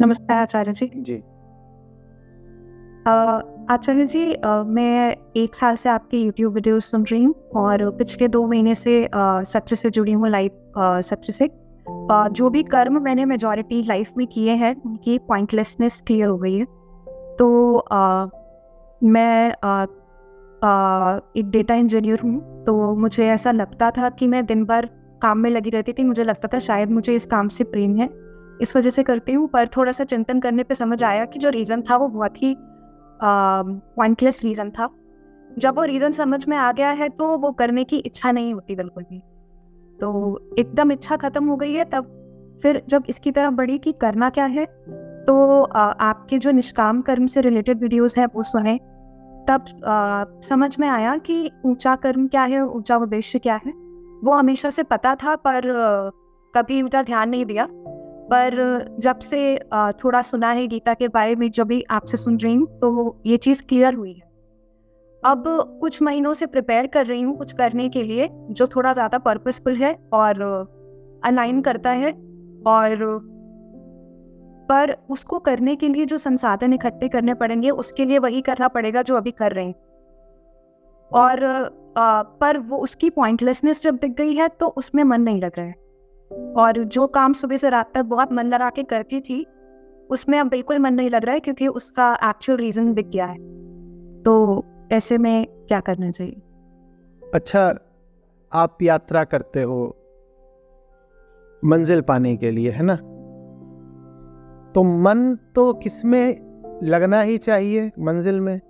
नमस्कार आचार्य जी। जी। अ, आचार्य जी, मैं 1 साल से आपके यूट्यूब वीडियोज़ सुन रही हूँ और पिछले 2 महीने से सत्र से जुड़ी हूँ, लाइव सत्र से। जो भी कर्म मैंने मेजॉरिटी लाइफ में किए हैं, उनकी पॉइंटलेसनेस क्लियर हो गई है। तो मैं एक डेटा इंजीनियर हूँ, तो मुझे ऐसा लगता था कि मैं दिन भर काम में लगी रहती थी। मुझे लगता था शायद मुझे इस काम से प्रेम है, इस वजह से करती हूँ। पर थोड़ा-सा चिंतन करने पे समझ आया कि जो रीज़न था वो बहुत ही पॉइंटलेस रीज़न था। जब वो रीज़न समझ में आ गया है तो वो करने की इच्छा नहीं होती बिल्कुल भी। तो एकदम इच्छा खत्म हो गई है। तब फिर जब इसकी तरफ बढ़ी कि करना क्या है, तो आपके जो निष्काम कर्म से रिलेटेड वीडियोज़ हैं वो सुने। तब समझ में आया कि ऊँचा कर्म क्या है, ऊँचा उद्देश्य क्या है। वो हमेशा से पता था, पर कभी उधर ध्यान नहीं दिया। पर जब से थोड़ा सुना है गीता के बारे में, जब भी आपसे सुन रही हूँ, तो ये चीज़ क्लियर हुई है। अब कुछ महीनों से प्रिपेयर कर रही हूँ कुछ करने के लिए, जो थोड़ा ज़्यादा पर्पसफुल है और अलाइन करता है। और पर उसको करने के लिए जो संसाधन इकट्ठे करने पड़ेंगे, उसके लिए वही करना पड़ेगा जो अभी कर रहे हैं। और पर वो उसकी पॉइंटलेसनेस जब दिख गई है, तो उसमें मन नहीं लग रहा है। और जो काम सुबह से रात तक बहुत मन लगा के करती थी, उसमें अब बिल्कुल मन नहीं लग रहा है, क्योंकि उसका एक्चुअल रीज़न दिख गया है। तो ऐसे में क्या करना चाहिए? अच्छा, आप यात्रा करते हो मंजिल पाने के लिए, है ना? तो मन तो किसमें लगना ही चाहिए, मंजिल में।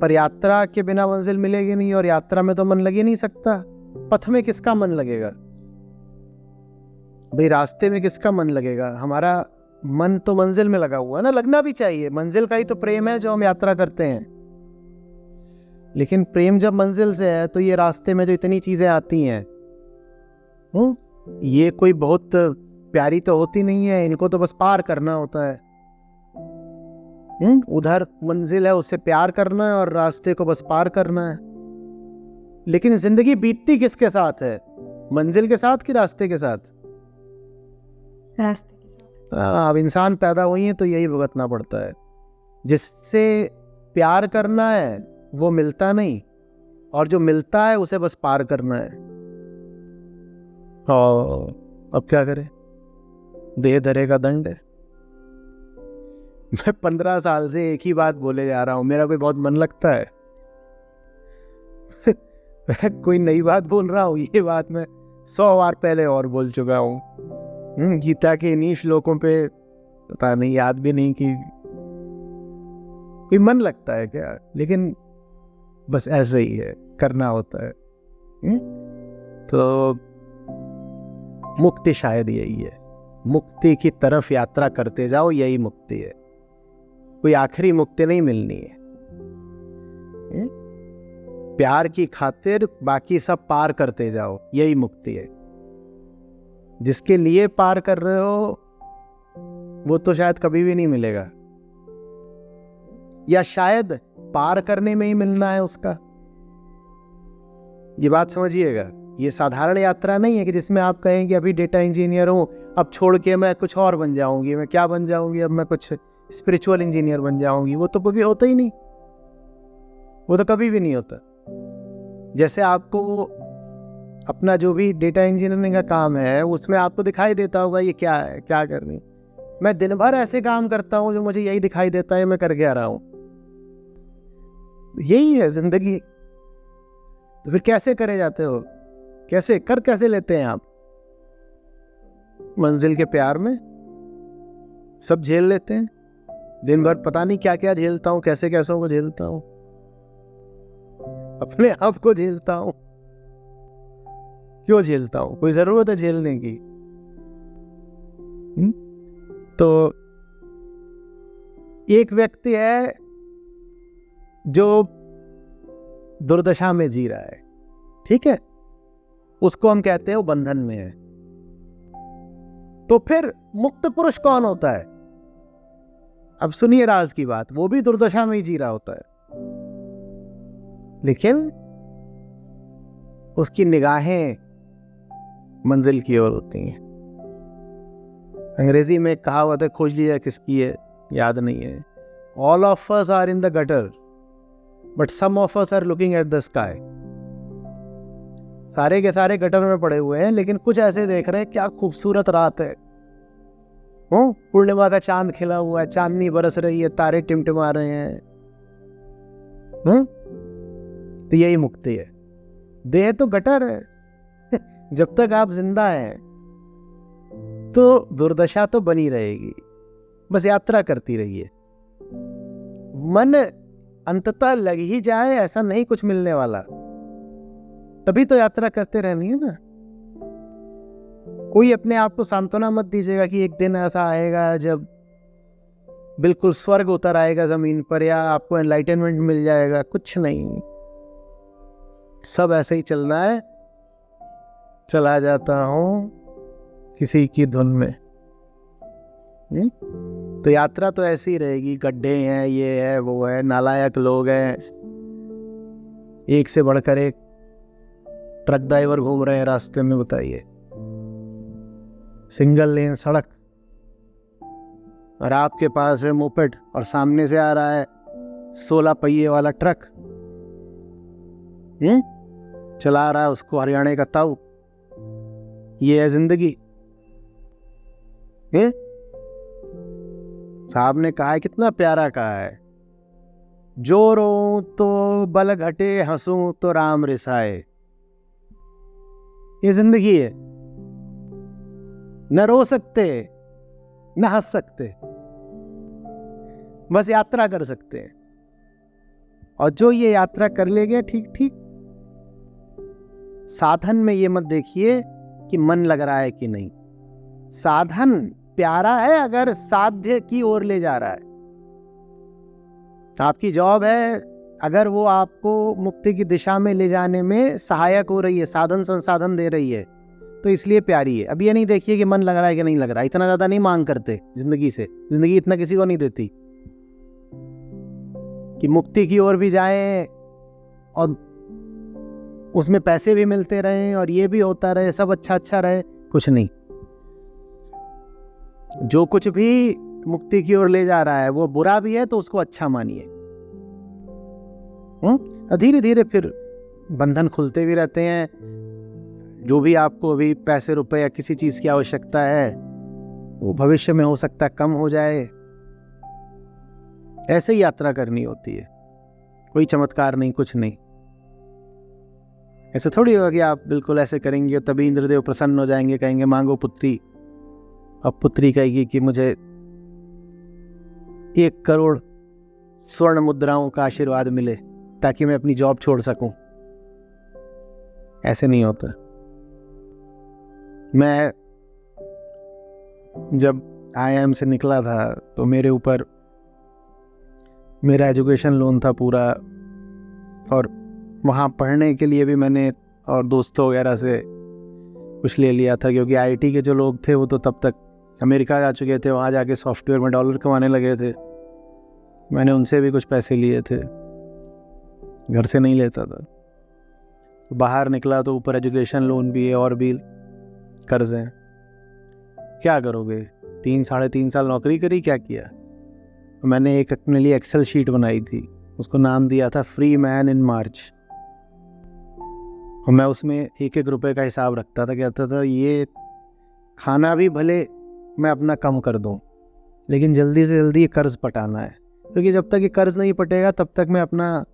पर यात्रा के बिना मंजिल मिलेगी नहीं, और यात्रा में तो मन लग ही नहीं सकता। पथ में किसका मन लगेगा भाई? रास्ते में किसका मन लगेगा? हमारा मन तो मंजिल में लगा हुआ है ना। लगना भी चाहिए, मंजिल का ही तो प्रेम है जो हम यात्रा करते हैं। लेकिन प्रेम जब मंजिल से है, तो ये रास्ते में जो इतनी चीजें आती हैं, ये कोई बहुत प्यारी तो होती नहीं है। इनको तो बस पार करना होता है। उधर मंजिल है, उससे प्यार करना है, और रास्ते को बस पार करना है। लेकिन जिंदगी बीतती किसके साथ है? मंजिल के साथ कि रास्ते के साथ? रास्ते के साथ। अब इंसान पैदा हुई है तो यही भुगतना पड़ता है। जिससे प्यार करना है वो मिलता नहीं, और जो मिलता है उसे बस पार करना है। और अब क्या करें? देह धरे का दंड है। मैं 15 साल से एक ही बात बोले जा रहा हूं। मेरा कोई बहुत मन लगता है? मैं कोई नई बात बोल रहा हूँ? ये बात मैं 100 बार पहले और बोल चुका हूँ। गीता के इन्हीं श्लोकों पे पता नहीं, याद भी नहीं कि कोई मन लगता है क्या। लेकिन बस ऐसे ही है, करना होता है। तो मुक्ति शायद यही है। मुक्ति की तरफ यात्रा करते जाओ, यही मुक्ति है। कोई आखिरी मुक्ति नहीं मिलनी है। प्यार की खातिर बाकी सब पार करते जाओ, यही मुक्ति है। जिसके लिए पार कर रहे हो वो तो शायद कभी भी नहीं मिलेगा, या शायद पार करने में ही मिलना है उसका। ये बात समझिएगा। ये साधारण यात्रा नहीं है कि जिसमें आप कहें कि अभी डेटा इंजीनियर हूं, अब छोड़ के मैं कुछ और बन जाऊंगी। मैं क्या बन जाऊंगी? अब मैं कुछ स्पिरिचुअल इंजीनियर बन जाऊंगी। वो तो कभी होता ही नहीं। वो तो कभी भी नहीं होता। जैसे आपको अपना जो भी डेटा इंजीनियरिंग का काम है, उसमें आपको दिखाई देता होगा ये क्या है, क्या करनी। मैं दिन भर ऐसे काम करता हूं जो मुझे यही दिखाई देता है मैं करके आ रहा हूं। यही है जिंदगी। तो फिर कैसे करे जाते हो? कैसे लेते हैं आप? मंजिल के प्यार में सब झेल लेते हैं। दिन भर पता नहीं क्या क्या झेलता हूं, कैसे कैसों को झेलता हूं, अपने आप को झेलता हूं। क्यों झेलता हूं? कोई जरूरत है झेलने की? तो एक व्यक्ति है जो दुर्दशा में जी रहा है, ठीक है, उसको हम कहते हैं वो बंधन में है। तो फिर मुक्त पुरुष कौन होता है? अब सुनिए राज की बात। वो भी दुर्दशा में ही जी रहा होता है, लेकिन उसकी निगाहें मंजिल की ओर होती हैं। अंग्रेजी में एक कहावत है, खोज लिया किसकी है याद नहीं है। All of us are in the gutter but some of us are looking at the sky. सारे के सारे गटर में पड़े हुए हैं, लेकिन कुछ ऐसे देख रहे हैं क्या खूबसूरत रात है, पूर्णिमा का चांद खिला हुआ है, चांदनी बरस रही है, तारे टिमटिमा रहे हैं। तो यही मुक्ति है। देह तो गटर है जब तक आप जिंदा हैं तो दुर्दशा तो बनी रहेगी, बस यात्रा करती रहिए। मन अंततः लग ही जाए ऐसा नहीं कुछ मिलने वाला, तभी तो यात्रा करते रहनी है ना। कोई अपने आप को सांत्वना मत दीजिएगा कि एक दिन ऐसा आएगा जब बिल्कुल स्वर्ग उतर आएगा जमीन पर, या आपको एनलाइटनमेंट मिल जाएगा। कुछ नहीं, सब ऐसे ही चलना है। चला जाता हूं किसी की धुन में। तो यात्रा तो ऐसी ही रहेगी। गड्ढे हैं, ये है, वो है, नालायक लोग हैं, एक से बढ़कर एक ट्रक ड्राइवर घूम रहे हैं रास्ते में। बताइए, सिंगल लेन सड़क और आपके पास है मोपेड और सामने से आ रहा है 16 पहिए वाला ट्रक। चला रहा है उसको हरियाणा का ताऊ। ये है जिंदगी। साहब ने कहा है, कितना प्यारा कहा है, जो रो तो बल घटे, हंसूं तो राम रिसाए। ये जिंदगी है। न रो सकते न हंस सकते, बस यात्रा कर सकते हैं। और जो ये यात्रा कर लेंगे ठीक ठीक। साधन में ये मत देखिए कि मन लग रहा है कि नहीं। साधन प्यारा है अगर साध्य की ओर ले जा रहा है। आपकी जॉब है अगर वो आपको मुक्ति की दिशा में ले जाने में सहायक हो रही है, साधन संसाधन दे रही है, तो इसलिए प्यारी है। अब ये नहीं देखिए कि मन लग रहा है कि नहीं लग रहा। इतना ज्यादा नहीं मांग करते जिंदगी से। जिंदगी इतना किसी को नहीं देती कि मुक्ति की ओर भी जाएं और उसमें पैसे भी मिलते रहें और ये भी होता रहे, सब अच्छा अच्छा रहे। कुछ नहीं। जो कुछ भी मुक्ति की ओर ले जा रहा है वो बुरा भी है तो उसको अच्छा मानिए। धीरे धीरे फिर बंधन खुलते भी रहते हैं। जो भी आपको अभी पैसे रुपए या किसी चीज की आवश्यकता है वो भविष्य में हो सकता है कम हो जाए। ऐसे ही यात्रा करनी होती है, कोई चमत्कार नहीं, कुछ नहीं। ऐसे थोड़ी होगा कि आप बिल्कुल ऐसे करेंगे तभी इंद्रदेव प्रसन्न हो जाएंगे, कहेंगे मांगो पुत्री। अब पुत्री कहेगी कि मुझे 1 करोड़ स्वर्ण मुद्राओं का आशीर्वाद मिले ताकि मैं अपनी जॉब छोड़ सकूं। ऐसे नहीं होता। मैं जब IIM से निकला था तो मेरे ऊपर मेरा एजुकेशन लोन था पूरा, और वहाँ पढ़ने के लिए भी मैंने और दोस्तों वगैरह से कुछ ले लिया था, क्योंकि IT के जो लोग थे वो तो तब तक अमेरिका जा चुके थे, वहाँ जाके सॉफ्टवेयर में डॉलर कमाने लगे थे। मैंने उनसे भी कुछ पैसे लिए थे, घर से नहीं लेता था। तो बाहर निकला तो ऊपर एजुकेशन लोन भी है और भी कर्ज हैं। क्या करोगे? 3-3.5 साल नौकरी करी, क्या किया? तो मैंने एक अपने लिए एक्सेल शीट बनाई थी, उसको नाम दिया था फ्री मैन इन मार्च। और मैं उसमें 1-1 रुपए का हिसाब रखता था। कहता था ये खाना भी भले मैं अपना कम कर दूं, लेकिन जल्दी से जल्दी ये कर्ज पटाना है, क्योंकि जब तक ये कर्ज नहीं पटेगा तब तक मैं अपना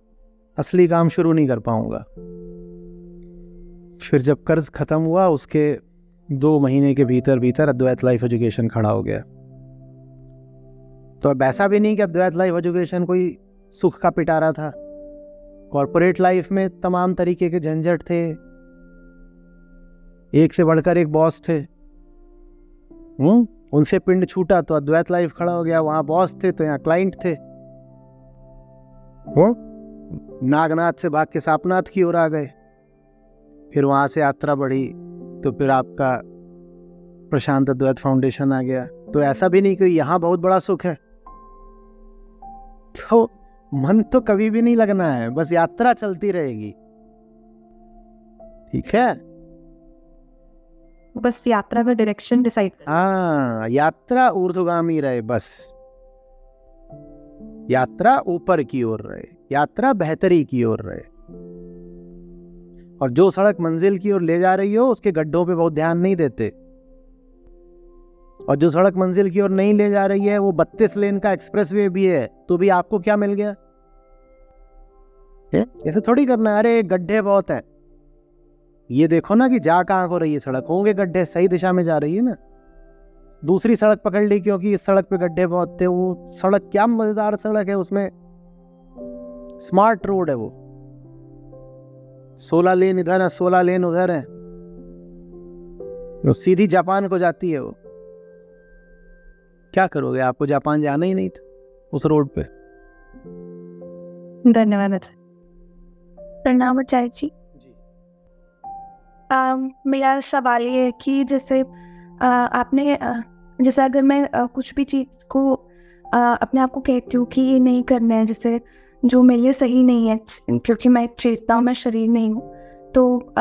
असली काम शुरू नहीं कर पाऊंगा। फिर जब कर्ज खत्म हुआ उसके 2 महीने के भीतर भीतर अद्वैत लाइफ एजुकेशन खड़ा हो गया। तो अब ऐसा भी नहीं कि अद्वैत लाइफ एजुकेशन कोई सुख का पिटारा था। कॉर्पोरेट लाइफ में तमाम तरीके के झंझट थे, एक से बढ़कर एक बॉस थे। उनसे पिंड छूटा तो अद्वैत लाइफ खड़ा हो गया। वहां बॉस थे तो यहाँ क्लाइंट थे। नागनाथ से भाग के सापनाथ की ओर आ गए, फिर वहां से यात्रा बढ़ी तो फिर आपका प्रशांत अद्वैत फाउंडेशन आ गया। तो ऐसा भी नहीं कि यहाँ बहुत बड़ा सुख है। तो मन तो कभी भी नहीं लगना है, बस यात्रा चलती रहेगी। ठीक है? बस यात्रा का डायरेक्शन डिसाइड कर। हाँ, यात्रा ऊर्ध्वगामी रहे, बस यात्रा ऊपर की ओर रहे, यात्रा बेहतरी की ओर रहे। और जो सड़क मंजिल की ओर ले जा रही हो उसके गड्ढों पे बहुत ध्यान नहीं देते, और जो सड़क मंजिल की ओर नहीं ले जा रही है वो 32 लेन का एक्सप्रेसवे भी है तो भी आपको क्या मिल गया? ऐसे थोड़ी करना है, अरे गड्ढे बहुत हैं, ये देखो ना कि जा कहाँ को रही है सड़क, होंगे गड्ढे, सही दिशा में जा रही है ना। दूसरी सड़क पकड़ ली क्योंकि इस सड़क पे गड्ढे बहुत थे, वो सड़क क्या मजेदार सड़क है, उसमें स्मार्ट रोड है, वो 16 लेन इधर है 16 लेन उधर है, वो सीधी जापान को जाती है। वो क्या करोगे, आपको जापान जाना ही नहीं था उस रोड पे। धन्यवाद आचार्य। प्रणाम आचार्य जी। मेरा सवाल ये है कि जैसे आपने जैसे अगर मैं कुछ भी चीज़ को अपने आप को कहती हूँ कि ये नहीं करना है, जैसे जो मेरे लिए सही नहीं है क्योंकि मैं एक चेतना हूँ, मैं शरीर नहीं हूँ, तो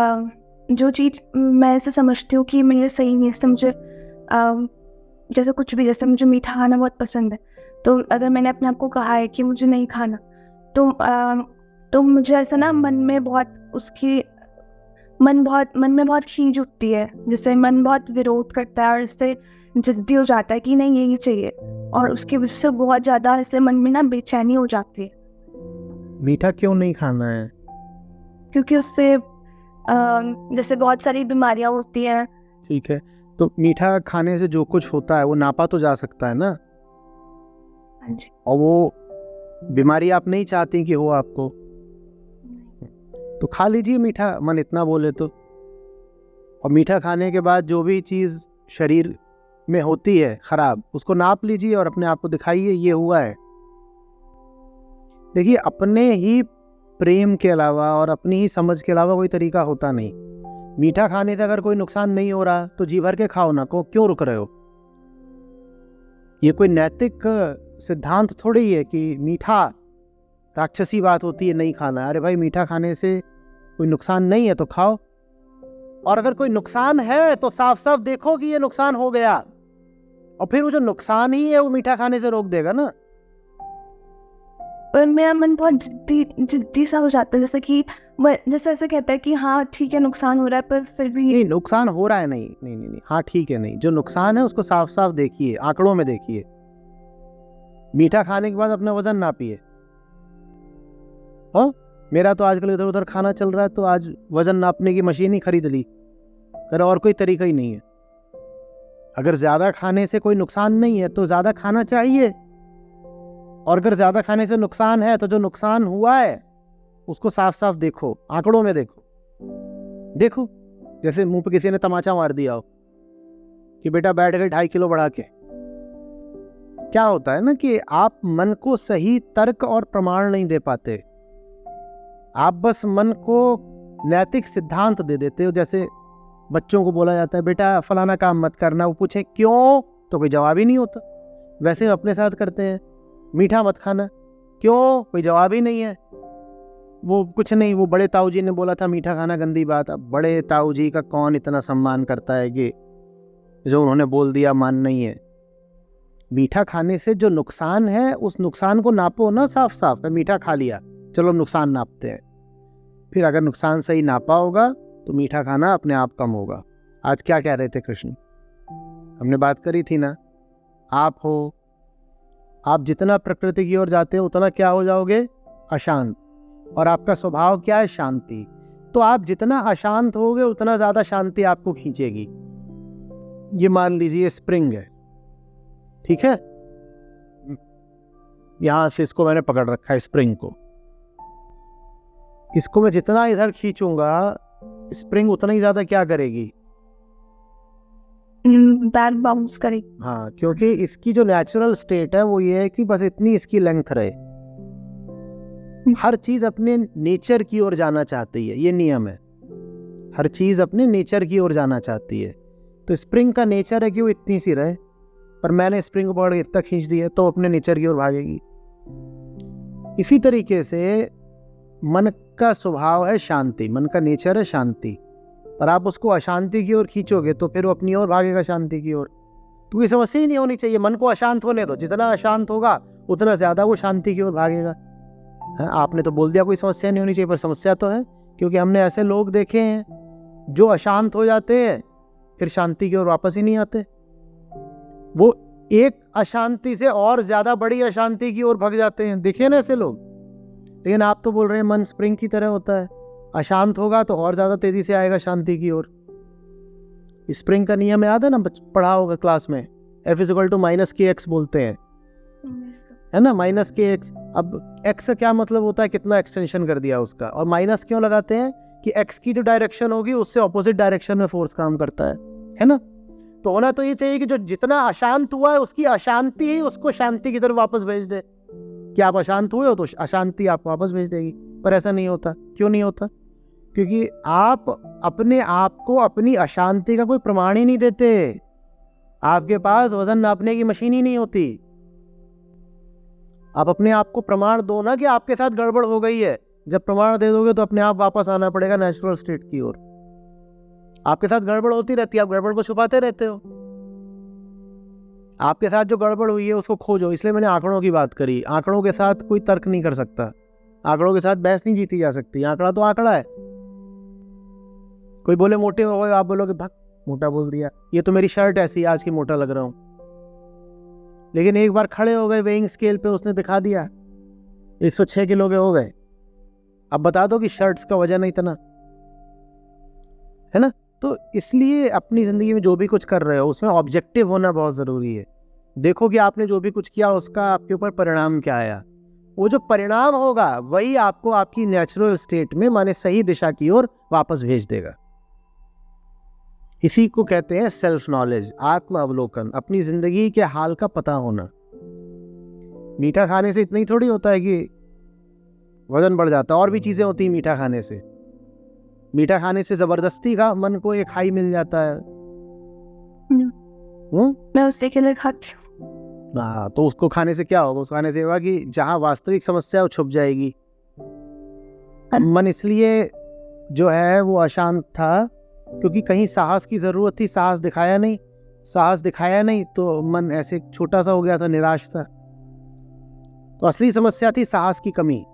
जो चीज़ मैं ऐसे समझती हूँ कि मेरे लिए सही नहीं है, जैसे मुझे जैसे कुछ भी, जैसे मुझे मीठा खाना बहुत पसंद है, तो अगर मैंने अपने आप को कहा है कि मुझे नहीं खाना, तो मुझे ऐसा ना मन में बहुत खींच उठती है, जैसे मन बहुत विरोध करता है और इससे जिद्दी हो जाता है कि नहीं यही चाहिए, और उसकी वजह से बहुत ज़्यादा ऐसे मन में ना बेचैनी हो जाती है। मीठा क्यों नहीं खाना है? क्योंकि उससे जैसे बहुत सारी बीमारियां होती हैं। ठीक है, तो मीठा खाने से जो कुछ होता है वो नापा तो जा सकता है ना, हाँ जी। और वो बीमारी आप नहीं चाहती कि हो आपको, तो खा लीजिए मीठा, मन इतना बोले तो। और मीठा खाने के बाद जो भी चीज़ शरीर में होती है खराब, उसको नाप लीजिए और अपने आप को दिखाइए ये हुआ है। देखिए, अपने ही प्रेम के अलावा और अपनी ही समझ के अलावा कोई तरीका होता नहीं। मीठा खाने से अगर कोई नुकसान नहीं हो रहा तो जी भर के खाओ ना, को क्यों रुक रहे हो? ये कोई नैतिक सिद्धांत थोड़ी है कि मीठा राक्षसी बात होती है नहीं खाना। अरे भाई, मीठा खाने से कोई नुकसान नहीं है तो खाओ, और अगर कोई नुकसान है तो साफ साफ देखो कि ये नुकसान हो गया, और फिर वो जो नुकसान ही है वो मीठा खाने से रोक देगा ना। पर मेरा मन बहुत जिद्दी सा हो जाता है, जैसे कि जैसे ऐसे कहता है कि हाँ ठीक है नुकसान हो रहा है, पर फिर भी नहीं, नुकसान हो रहा है, नहीं नहीं नहीं, नहीं। हाँ ठीक है, नहीं, जो नुकसान है उसको साफ साफ देखिए, आंकड़ों में देखिए। मीठा खाने के बाद अपना वजन नापिए। हाँ, मेरा तो आजकल इधर उधर खाना चल रहा है तो आज वजन नापने की मशीन ही खरीद ली, अगर और कोई तरीका ही नहीं है। अगर ज्यादा खाने से कोई नुकसान नहीं है तो ज्यादा खाना चाहिए, और अगर ज्यादा खाने से नुकसान है तो जो नुकसान हुआ है उसको साफ साफ देखो, आंकड़ों में देखो। जैसे मुंह पे किसी ने तमाचा मार दिया हो कि बेटा बैठ गए 2.5 किलो बढ़ा के। क्या होता है ना कि आप मन को सही तर्क और प्रमाण नहीं दे पाते, आप बस मन को नैतिक सिद्धांत दे देते हो। जैसे बच्चों को बोला जाता है बेटा फलाना काम मत करना, वो पूछे क्यों तो कोई जवाब ही नहीं होता। वैसे अपने साथ करते हैं, मीठा मत खाना, क्यों, कोई जवाब ही नहीं है। वो कुछ नहीं, वो बड़े ताऊ जी ने बोला था मीठा खाना गंदी बात। अब बड़े ताऊ जी का कौन इतना सम्मान करता है कि जो उन्होंने बोल दिया मानना ही है। मीठा खाने से जो नुकसान है उस नुकसान को नापो ना साफ साफ। मीठा खा लिया, चलो नुकसान नापते हैं, फिर अगर नुकसान सही नापा होगा तो मीठा खाना अपने आप कम होगा। आज क्या कह रहे थे कृष्ण, हमने बात करी थी ना, आप जितना प्रकृति की ओर जाते हो उतना क्या हो जाओगे, अशांत। और आपका स्वभाव क्या है, शांति। तो आप जितना अशांत होगे उतना ज्यादा शांति आपको खींचेगी। ये मान लीजिए स्प्रिंग है, ठीक है, यहां से इसको मैंने पकड़ रखा है, स्प्रिंग को। इसको मैं जितना इधर खींचूंगा स्प्रिंग उतना ही ज्यादा क्या करेगी, बैक बाउंस करेगी। हाँ, क्योंकि इसकी जो नेचुरल स्टेट है वो ये है कि बस इतनी इसकी लेंथ रहे। हर चीज अपने नेचर की ओर जाना चाहती है, ये नियम है। हर चीज अपने नेचर की ओर जाना चाहती है। तो स्प्रिंग का नेचर है कि वो इतनी सी रहे, पर मैंने स्प्रिंग को पकड़ के इतना खींच दिया तो अपने नेचर की ओर भागेगी। इसी तरीके से मन का स्वभाव है शांति, मन का नेचर है शांति। और आप उसको अशांति की ओर खींचोगे तो फिर वो अपनी ओर भागेगा शांति की ओर। तो ये समस्या ही नहीं होनी चाहिए, मन को अशांत होने दो, जितना अशांत होगा उतना ज़्यादा वो शांति की ओर भागेगा। हाँ, आपने तो बोल दिया कोई समस्या नहीं होनी चाहिए, पर समस्या तो है, क्योंकि हमने ऐसे लोग देखे हैं जो अशांत हो जाते हैं फिर शांति की ओर वापस ही नहीं आते। वो एक अशांति से और ज़्यादा बड़ी अशांति की ओर भाग जाते हैं, देखे ना ऐसे लोग। लेकिन आप तो बोल रहे हैं मन स्प्रिंग की तरह होता है, अशांत होगा तो और ज़्यादा तेज़ी से आएगा शांति की ओर। स्प्रिंग का नियम याद है ना, पढ़ा होगा क्लास में, F=-kx बोलते हैं, है ना, -kx। अब x का क्या मतलब होता है, कितना एक्सटेंशन कर दिया उसका, और माइनस क्यों लगाते हैं कि x की जो डायरेक्शन होगी उससे ऑपोजिट डायरेक्शन में फोर्स काम करता है ना। तो होना तो ये चाहिए कि जो जितना अशांत हुआ है उसकी अशांति ही उसको शांति की तरफ वापस भेज दे, कि आप अशांत हुए हो तो अशांति आपको वापस भेज देगी। पर ऐसा नहीं होता। क्यों नहीं होता? क्योंकि आप अपने आप को अपनी अशांति का कोई प्रमाण ही नहीं देते। आपके पास वजन नापने की मशीन ही नहीं होती। आप अपने आप को प्रमाण दो ना कि आपके साथ गड़बड़ हो गई है। जब प्रमाण दे दोगे तो अपने आप वापस आना पड़ेगा नेचुरल स्टेट की ओर। आपके साथ गड़बड़ होती रहती है, आप गड़बड़ को छुपाते रहते हो। आपके साथ जो गड़बड़ हुई है उसको खोजो। इसलिए मैंने आंकड़ों की बात करी। आंकड़ों के साथ कोई तर्क नहीं कर सकता, आंकड़ों के साथ बहस नहीं जीती जा सकती। आंकड़ा तो आंकड़ा है। कोई बोले मोटे हो गए, आप बोलोगे भाग मोटा बोल दिया, ये तो मेरी शर्ट ऐसी आज की मोटा लग रहा हूं। लेकिन एक बार खड़े हो गए वेइंग स्केल पे, उसने दिखा दिया 106 किलो के हो गए। अब बता दो कि शर्ट्स का वजन है इतना, है ना। तो इसलिए अपनी जिंदगी में जो भी कुछ कर रहे हो उसमें ऑब्जेक्टिव होना बहुत जरूरी है। देखो कि आपने जो भी कुछ किया उसका आपके ऊपर परिणाम क्या आया। वो जो परिणाम होगा वही आपको आपकी नेचुरल स्टेट में, माने सही दिशा की ओर वापस भेज देगा। इसी को कहते हैं सेल्फ नॉलेज, आत्म अवलोकन, अपनी जिंदगी के हाल का पता होना। मीठा खाने से इतना ही थोड़ी होता है कि वजन बढ़ जाता है, और भी चीजें होती हैं मीठा खाने से। मीठा खाने से जबरदस्ती का मन को एक हाई मिल जाता है। मैं उसी के लिए खाती हूँ। हाँ, तो उसको खाने से क्या होगा? उस खाने से होगा कि जहाँ वास्तविक समस्या वो छुप जाएगी। मन इसलिए जो है वो अशांत था क्योंकि कहीं साहस की जरूरत थी, साहस दिखाया नहीं। साहस दिखाया नहीं तो मन ऐसे छोटा सा हो गया था, निराश था। तो असली समस्या थी साहस की कमी।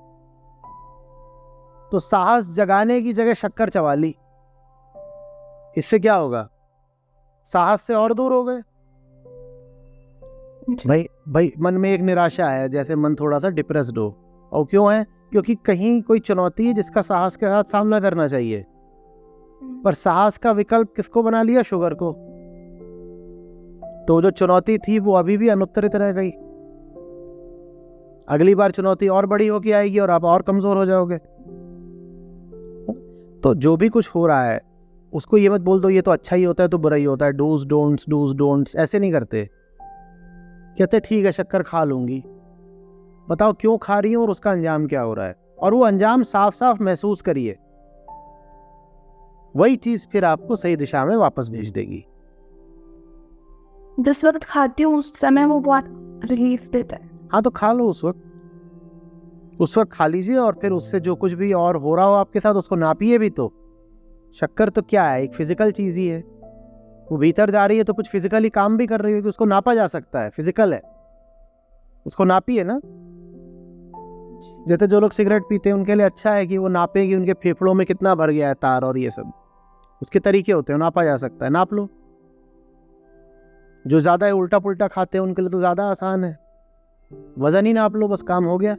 तो साहस जगाने की जगह शक्कर चबा ली। इससे क्या होगा? साहस से और दूर हो गए। भाई मन में एक निराशा है, जैसे मन थोड़ा सा डिप्रेस्ड हो। और क्यों है? क्योंकि कहीं कोई चुनौती है जिसका साहस के साथ सामना करना चाहिए, पर साहस का विकल्प किसको बना लिया? शुगर को। तो जो चुनौती थी वो अभी भी अनुत्तरित रह गई। अगली बार चुनौती और बड़ी होके आएगी और आप और कमजोर हो जाओगे। तो जो भी कुछ हो रहा है उसको ये मत बोल दो ये तो अच्छा ही होता है तो बुरा ही होता है। डूज डोंट्स ऐसे नहीं करते। कहते ठीक है शक्कर खा लूंगी, बताओ क्यों खा रही हूं और उसका अंजाम क्या हो रहा है, और वो अंजाम साफ साफ महसूस करिए। वही चीज फिर आपको सही दिशा में वापस भेज देगी। जिस वक्त खाती हूँ उस समय वो बहुत रिलीफ देता है। हाँ तो खा लो उस वक्त खा लीजिए, और फिर उससे जो कुछ भी और हो रहा हो आपके साथ उसको नापिए भी। तो शक्कर तो क्या है? एक फिजिकल चीज ही है। वो भीतर जा रही है तो कुछ फिजिकली काम भी कर रही है कि उसको नापा जा सकता है, फिजिकल है, उसको नापिए ना। जैसे जो लोग सिगरेट पीते हैं उनके लिए अच्छा है कि वो नापे कि उनके फेफड़ों में कितना भर गया है तार और ये सब। उसके तरीके होते हैं, नापा जा सकता है, नाप लो। जो ज्यादा उल्टा पुल्टा खाते हैं उनके लिए तो ज्यादा आसान है, वजन ही नाप लो, बस काम हो गया।